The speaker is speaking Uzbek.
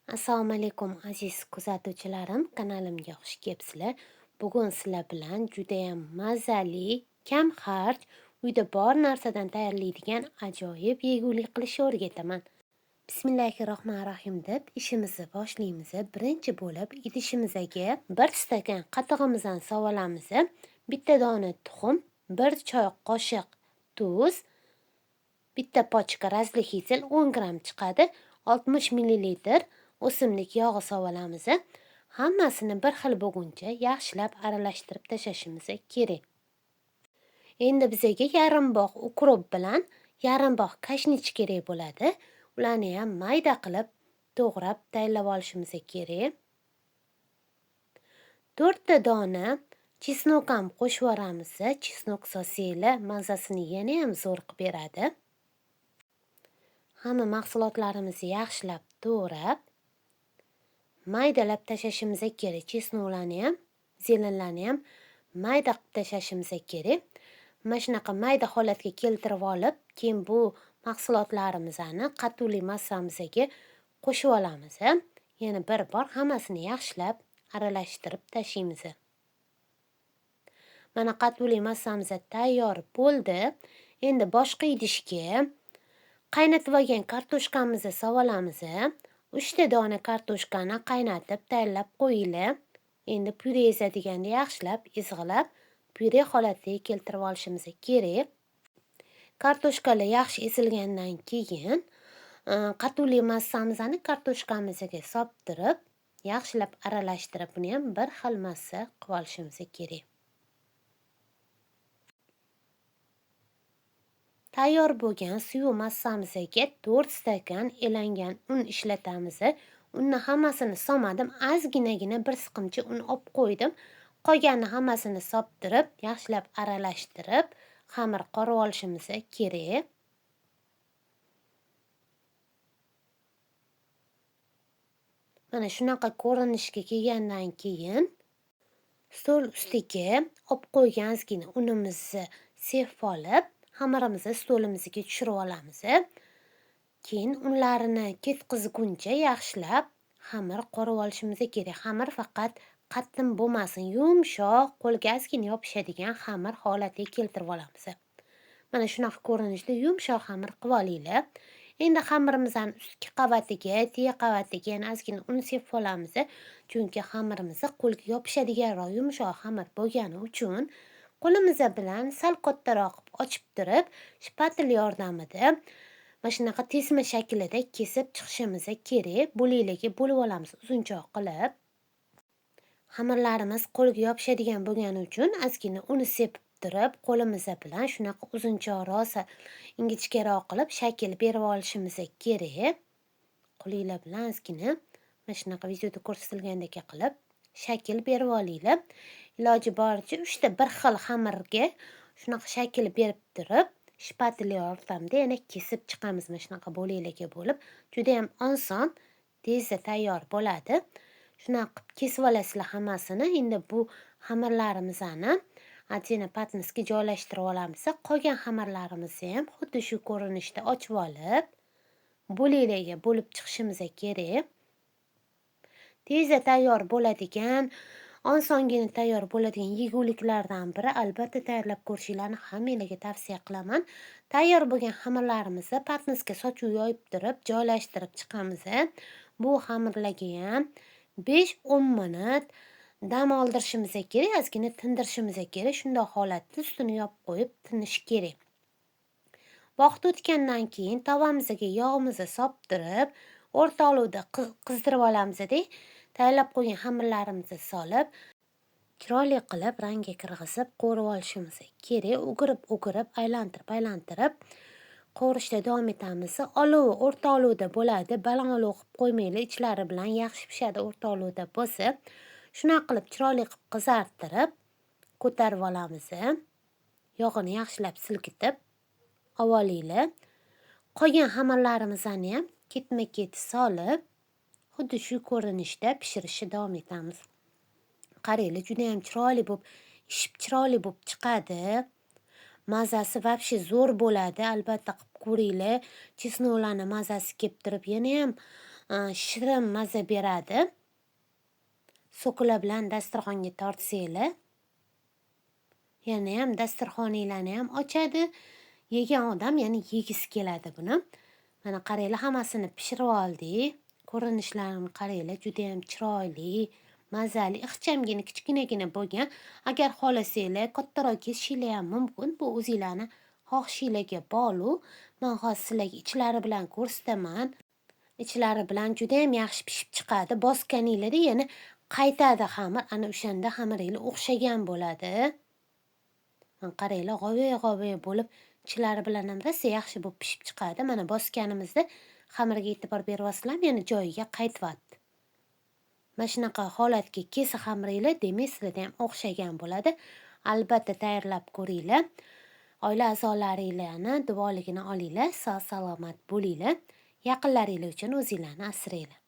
Assalomu alaykum aziz kuzatuvchilarim, kanalimga xush kelibsizlar. Bugun sizlar bilan judayam mazali, kam xarj, uyda bor narsadan tayyorlaydigan ajoyib yegulik qilishni o'rgataman. Bismillahirrohmanirrohim deb ishimizni boshlaymiz. Birinchi bo'lib idishimizga 1 stakan qatig'imizdan solamiz. Bitta dona tuxum, 1 choy qoshiq tuz, bitta pochka razli 10 gramm chiqadi, 60 millilitr o'simlik yog'i solamiz. Hammasini bir xil bo'lguncha yaxshilab aralashtirib tashlashimiz kerak. Endi bizga yarim bog' ukrop bilan yarim bog' kashnich kerak bo'ladi. Ularni ham mayda qilib to'g'rab tayyorlab olishimiz kerak. 4 ta dona chesnok ham qo'shib yuboramiz. Chesnok solsanglar mazasini yana ham zo'r qilib beradi. Hamma mahsulotlarimizni yaxshilab to'g'rab maydalab tashlashimiz kerak. Chesnoklarni ham, zelenlarni ham mayda qilib tashlashimiz kerak. Mana shunaqa mayda holatga keltirib olib, keyin bu mahsulotlarimizni qatuli massamizga qo'shib olamiz. Yana bir bor hammasini yaxshilab aralashtirib tashlaymiz. Mana qatuli massamiz tayyor bo'ldi. Endi boshqa idishga qaynatib olgan kartoshkamizni solamiz. 3 ta dona kartoshkani qaynatib tayyorlab qo'yinglar. Endi pyure ezadiganida yaxshilab ezg'ilab, pyure holatiga keltirib olishimiz kerak. Kartoshkalar yaxshi ezilgandan keyin qatuli massamizni kartoshkamizga solib yaxshilab aralashtirib, buni ham bir xil massa qilib olishimiz kerak. Tayyor bo'lgan suv massamizga 4 stakan elangan un ishlatamiz. Unni hammasini solmadim, ozginagina bir siqimcha un olib qo'ydim. Qolganini hammasini solib, yaxshilab aralashtirib, xamir qorib olishimiz kerak. Mana shunaqa ko'rinishga kelgandan keyin stol ustiga olib qo'ygan ozgina unimizni sepib olib, xamirimizni stolimizga tushirib olamiz. Keyin unlarini ketqizguncha yaxshilab xamir qorib olishimiz kerak. Xamir faqat qattiq bo'lmasin, yumshoq, qo'lga ozgina yopishadigan xamir holatiga keltirib olamiz. Mana shunaqa ko'rinishda yumshoq xamir qilib olinglar. Endi xamirimizni ustki qavatiga, tagiga qavatiga yana ozgina un sepib olamiz. Chunki xamirimiz qo'lga yopishadiganroq yumshoq xamir bo'lgani uchun qo'limiz bilan sal kattaroq ochib turib, shpatel yordamida mana shunaqa tesma shaklida kesib chiqishimiz kerak. Bo'laklarga bo'lib olamiz uzunchoq qilib. Xamirlarimiz qo'lga yopishadigan bo'lgani uchun ozgina uni sepib turib, qo'limiz bilan shunaqa uzunchoqroq, ingichkaroq qilib shakl berib olishimiz kerak. Qo'linglar bilan ozgina mana shunaqa videoda ko'rsatilgandek qilib shakl berib olinglar. Iloji boricha 3 ta bir xil xamirga shunaqa shakl berib turib, shpatel yordamida yana kesib chiqamiz. Mana shunaqa bo'laklarga bo'lib, juda ham oson, tezda tayyor bo'ladi. Shunaqa qilib kesib olasizlar hammasini. Endi bu xamirlarimizni atena patnisga joylashtirib olamiz. Qolgan xamirlarimizni ham xuddi shu ko'rinishda ochib olib, bo'laklarga bo'lib chiqishimiz kerak. Tezda tayyor bo'ladigan, osongina tayyor bo'ladigan yeguliklardan biri, albatta tayyorlab ko'rishinglarni hammanglarga tavsiya qilaman. Tayyor bo'lgan xamirlarimizni patnisga sochuv yoyib turib, joylashtirib chiqamiz. Bu xamirlarga ham 5-10 minut dam oldirishimiz kerak, ozgina tindirishimiz kerak. Shunday holatda ustini yopib qo'yib tinishi kerak. Vaqt o'tgandan keyin tavamizga yog'imizni solib, o'rta olovda qizdirib olamiz-da. Tayyorlab qo'ygan xamirlarimizni solib, chiroyli qilib rangga kirgizib qo'rib olishimiz kerak. O'girib, aylantirib qovurishda davom etamiz. Olovi o'rta olovda bo'ladi. Baland olov qilib qo'ymanglar, ichlari bilan yaxshi pishadi o'rta olovda bo'lsa. Shunaqa qilib chiroyli qilib qizartirib ko'tarib olamiz. Yog'ini yaxshilab silkitib olinglar. Qolgan xamirlarimizni ham ketma-ket solib, xuddi shu ko'rinishda pishirishni davom etamiz. Qaranglar, juda ham chiroyli bo'lib, ishib chiroyli bo'lib chiqadi. Mazasi vobshe zo'r bo'ladi. Albatta qilib ko'ringlar. Chesnoklarning mazasi kelib turib, yana ham shirin maza beradi. So'kla bilan dasturxonga tortsanglar, yanayam dasturxoninglarni ham ochadi. Yegan odam yana yegisi keladi buni. Mana qaranglar, hammasini pishirib oldik. Ko'rinishlarini qaranglar, juda ham chiroyli, mazali, ixchamgina, kichkinagina bo'lgan. Agar xohlasanglar kattaroq kesishinglar ham mumkin. Bu o'zinglarni xohishinglarga bog'liq. Men hozir sizlarga ichlari bilan ko'rsataman. Ichlari bilan juda ham yaxshi pishib chiqadi. Bosganinglarda yana qaytadi xamir. Ana o'shanda xamiringlar o'xshagan bo'ladi. Mana qaranglar, g'o'va bo'lib, ichlari bilan ham rosa yaxshi bo'lib pishib chiqadi. Mana bosganimizda xamirga e'tibor beryapsizlarmi, yana joyiga qaytyapti. Mana shunaqa holatga kelsa xamiringlar, demak sizlarda ham o'xshagan bo'ladi. Albatta tayyorlab ko'ringlar. Oila a'zolaringlarni duoligini olinglar, sog' salomat bo'linglar. Yaqinlaringlar uchun o'zinglarni asranglar.